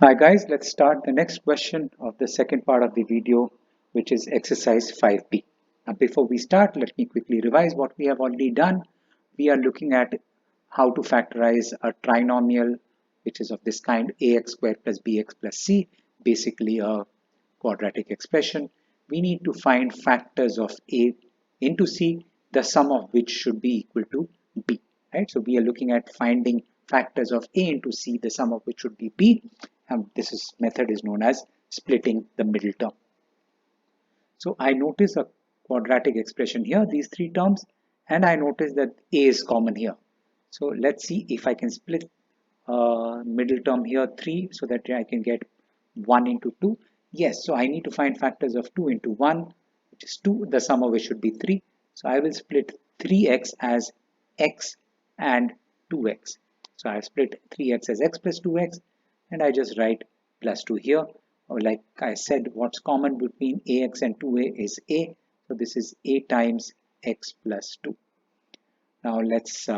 Hi guys, let's start the next question of the second part of the video, which is exercise 5b. Now before we start, let me quickly revise what we have already done. We are looking at how to factorize a trinomial, which is of this kind, ax squared plus bx plus c, basically a quadratic expression. We need to find factors of a into c, the sum of which should be equal to b. Right? So we are looking at finding factors of a into c, the sum of which should be b. And this method is known as splitting the middle term. So I notice a quadratic expression here, these three terms, and I notice that a is common here. So let's see if I can split middle term here 3 so that I can get 1 into 2. Yes, so I need to find factors of 2 into 1, which is 2, the sum of which should be 3. So I will split 3x as x and 2x. So I split 3x as x plus 2x, and I just write plus 2 here. Or like I said, what's common between ax and 2a is a. So this is a times x plus 2. Now let's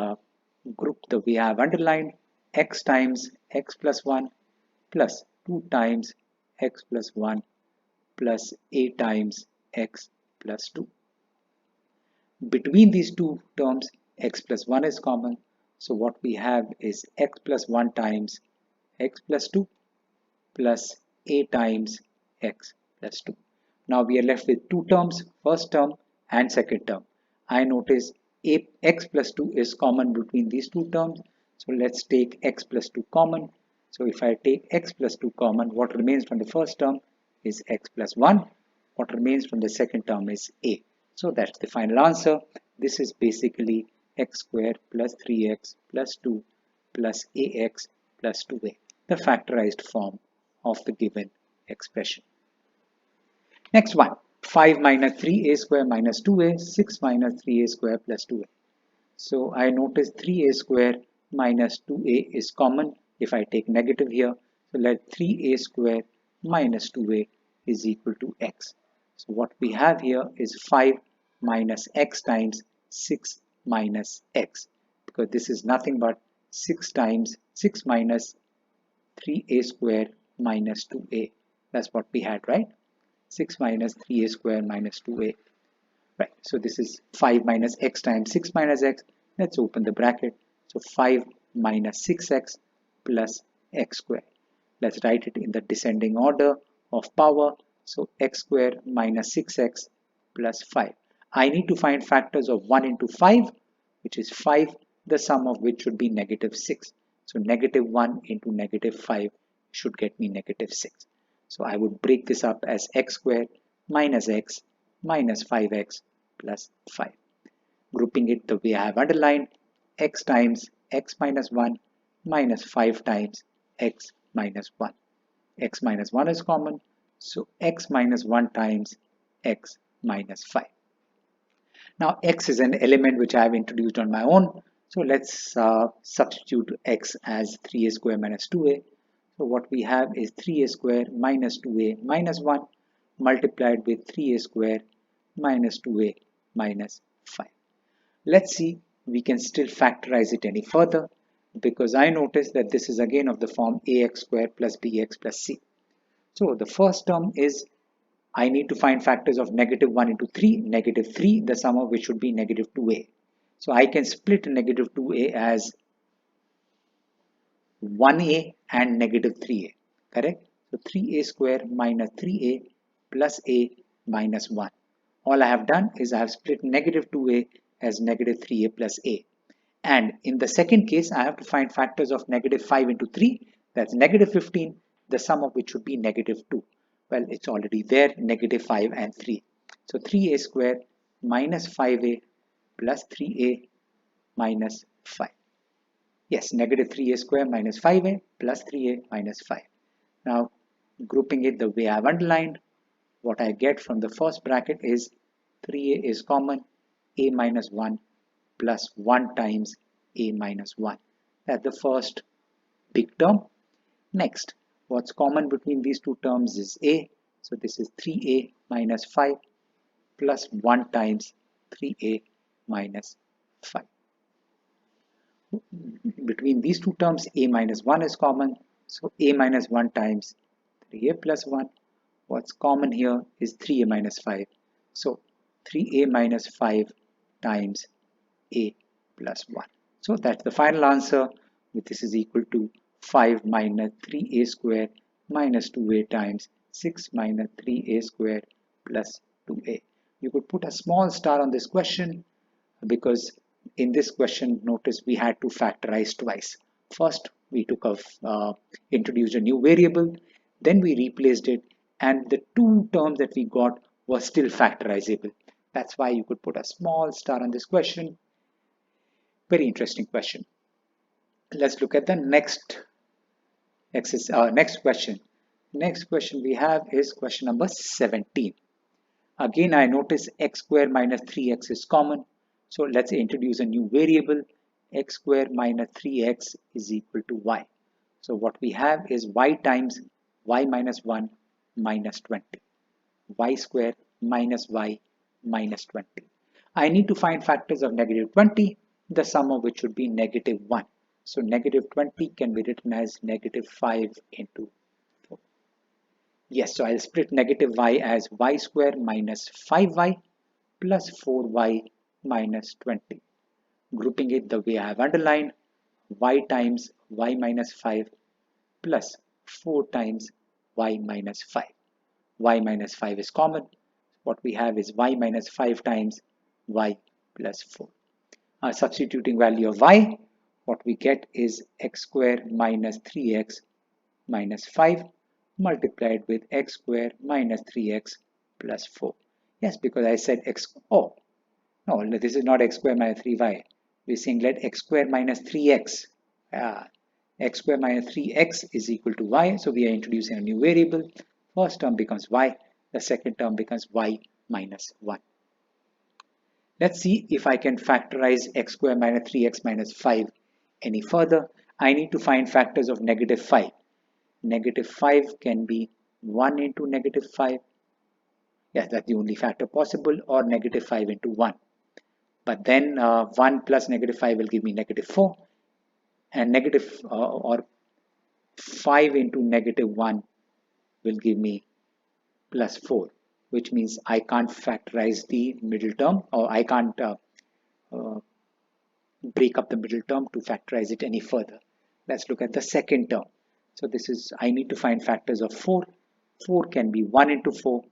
group the way I have underlined, x times x plus 1 plus 2 times x plus 1 plus a times x plus 2. Between these two terms, x plus 1 is common. So what we have is x plus 1 times x plus 2 plus a times x plus 2. Now we are left with two terms, first term and second term. I notice x plus 2 is common between these two terms. So let's take x plus 2 common. So if I take x plus 2 common, what remains from the first term is x plus 1. What remains from the second term is a. So that's the final answer. This is basically x squared plus 3x plus 2 plus ax plus 2a, the factorized form of the given expression. Next one, 5 minus 3a square minus 2a, 6 minus 3a square plus 2a. So I notice 3a square minus 2a is common if I take negative here. So let 3a square minus 2a is equal to x. So what we have here is 5 minus x times 6 minus x, because this is nothing but 6 times 6 minus 3a square minus 2a. That's what we had, right? 6 minus 3a square minus 2a. Right, so this is 5 minus x times 6 minus x. Let's open the bracket. So 5 minus 6x plus x squared. Let's write it in the descending order of power. So x squared minus 6x plus 5. I need to find factors of 1 into 5, which is 5, the sum of which should be negative 6. So negative 1 into negative 5 should get me negative 6. So I would break this up as x squared minus x minus 5x plus 5. Grouping it the way I have underlined, x times x minus 1 minus 5 times x minus 1. X minus 1 is common, so x minus 1 times x minus 5. Now x is an element which I have introduced on my own, so let's substitute x as 3a square minus 2a. So what we have is 3a square minus 2a minus 1 multiplied with 3a square minus 2a minus 5. Let's see, we can still factorize it any further, because I notice that this is again of the form ax squared plus bx plus c. So the first term is, I need to find factors of negative 1 into 3, negative 3, the sum of which should be negative 2a. So I can split negative 2a as 1a and negative 3a, correct? So 3a square minus 3a plus a minus 1. All I have done is I have split negative 2a as negative 3a plus a. And in the second case, I have to find factors of negative 5 into 3, that's negative 15, the sum of which should be negative 2. Well, it's already there, negative 5 and 3. So 3a square minus 5a plus 3a minus 5. Yes, negative 3a square minus 5a plus 3a minus 5. Now, grouping it the way I've underlined, what I get from the first bracket is 3a is common, a minus 1 plus 1 times a minus 1. That's the first big term. Next, what's common between these two terms is a. So this is 3a minus 5 plus 1 times 3a minus 5. Between these two terms, a minus 1 is common. So a minus 1 times 3a plus 1. What's common here is 3a minus 5. So 3a minus 5 times a plus 1. So that's the final answer. This is equal to 5 minus 3a squared minus 2a times 6 minus 3a squared plus 2a. You could put a small star on this question because in this question, notice we had to factorize twice. First, we introduced a new variable, then we replaced it, and the two terms that we got were still factorizable. That's why you could put a small star on this question. Very interesting question. Let's look at the next question. Next question we have is question number 17. Again, I notice x square minus 3x is common. So let's introduce a new variable. X square minus 3x is equal to y. So what we have is y times y minus 1 minus 20. Y square minus y minus 20. I need to find factors of negative 20, the sum of which should be negative 1. So negative 20 can be written as negative 5 into 4. Yes, so I'll split negative y as y square minus 5y plus 4y minus 20. Grouping it the way I have underlined, y times y minus 5 plus 4 times y minus 5. Y minus 5 is common. What we have is y minus 5 times y plus 4. Substituting value of y, what we get is x square minus 3x minus 5 multiplied with x square minus 3x plus 4. Yes, because I said x. Oh, no, this is not x square minus 3y. We're saying let x square minus 3x. X square minus 3x is equal to y. So we are introducing a new variable. First term becomes y. The second term becomes y minus 1. Let's see if I can factorize x square minus 3x minus 5 any further. I need to find factors of negative 5. Negative 5 can be 1 into negative 5. Yes, that's the only factor possible, or negative 5 into 1. But then 1 plus negative 5 will give me negative 4. And negative or 5 into negative 1 will give me plus 4, which means I can't factorize the middle term, or I can't break up the middle term to factorize it any further. Let's look at the second term. So this is, I need to find factors of 4. 4 can be 1 into 4,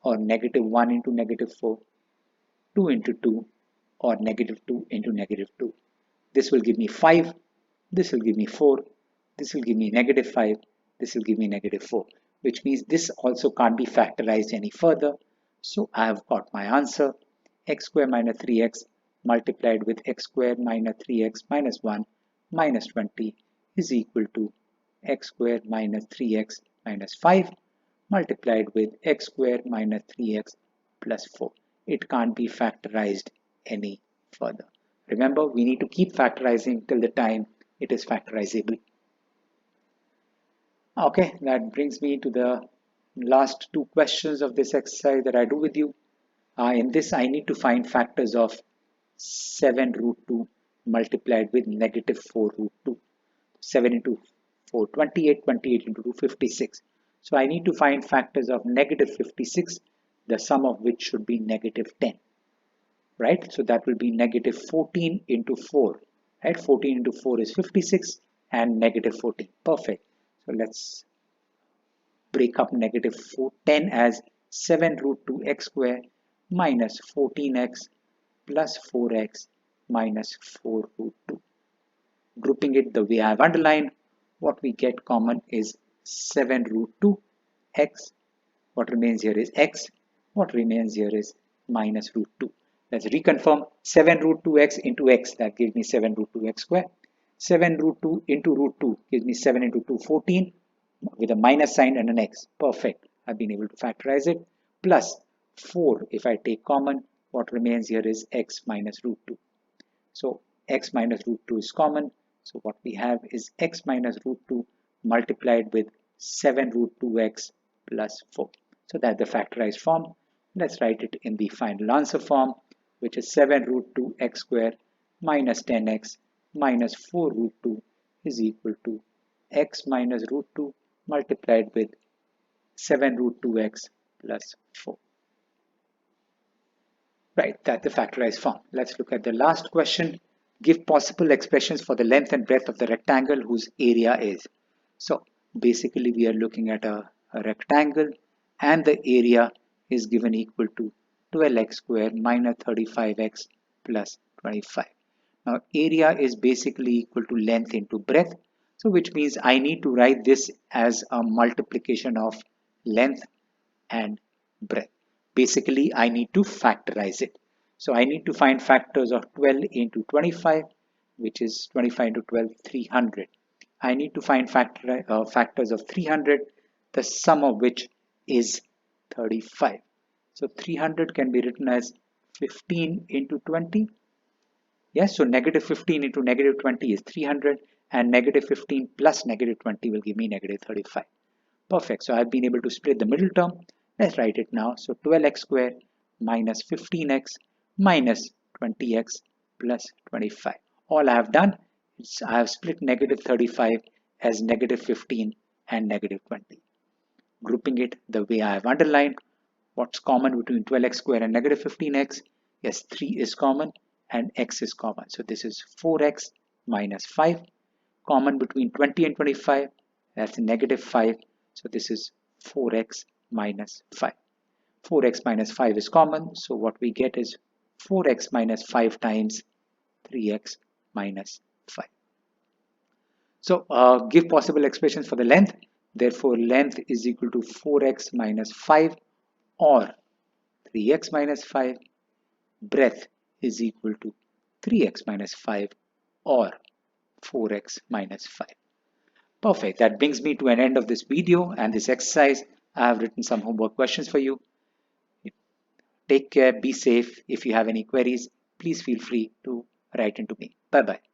or negative 1 into negative 4, 2 into 2, or negative 2 into negative 2. This will give me 5, this will give me 4, this will give me negative 5, this will give me negative 4, which means this also can't be factorized any further. So I have got my answer, x square minus 3x multiplied with x square minus 3x minus 1 minus 20 is equal to x square minus 3x minus 5 multiplied with x square minus 3x plus 4. It can't be factorized any further. Remember, we need to keep factorizing till the time it is factorizable. Okay, that brings me to the last two questions of this exercise that I do with you. In this, I need to find factors of 7 root 2 multiplied with negative 4 root 2. 7 into 4, 28, 28 into 2, 56. So I need to find factors of negative 56, the sum of which should be negative 10. Right? So that will be negative 14 into 4. Right? 14 into 4 is 56 and negative 14. Perfect. So let's break up negative 10 as 7 root 2 x square minus 14x plus 4x minus 4 root 2. Grouping it the way I have underlined, what we get common is 7 root 2 x. What remains here is x. What remains here is minus root 2. Let's reconfirm 7 root 2x into x. That gives me 7 root 2x square. 7 root 2 into root 2 gives me 7 into 2, 14 with a minus sign and an x. Perfect. I've been able to factorize it. Plus 4, if I take common, what remains here is x minus root 2. So x minus root 2 is common. So what we have is x minus root 2 multiplied with 7 root 2x plus 4. So that's the factorized form. Let's write it in the final answer form, which is 7 root 2 x square minus 10x minus 4 root 2 is equal to x minus root 2 multiplied with 7 root 2x plus 4. Right, that's the factorized form. Let's look at the last question. Give possible expressions for the length and breadth of the rectangle whose area is. So basically we are looking at a rectangle and the area is given equal to 12x squared minus 35x plus 25. Now area is basically equal to length into breadth. So which means I need to write this as a multiplication of length and breadth. Basically, I need to factorize it. So I need to find factors of 12 into 25, which is 25 into 12, 300. I need to find factors of 300, the sum of which is 35. So 300 can be written as 15 into 20. Yes, so negative 15 into negative 20 is 300, and negative 15 plus negative 20 will give me negative 35. Perfect. So I've been able to split the middle term. Let's write it now. So 12x squared minus 15x minus 20x plus 25. All I have done is I have split negative 35 as negative 15 and negative 20. Grouping it the way I have underlined. What's common between 12x squared and negative 15x? Yes, 3 is common and x is common. So this is 4x minus 5. Common between 20 and 25, that's negative 5. So this is 4x minus 5. 4x minus 5 is common. So what we get is 4x minus 5 times 3x minus 5. So give possible expressions for the length. Therefore, length is equal to 4x minus 5 or 3x minus 5. Breadth is equal to 3x minus 5 or 4x minus 5. Perfect. That brings me to an end of this video and this exercise. I have written some homework questions for you. Take care, be safe. If you have any queries, please feel free to write into me. Bye-bye.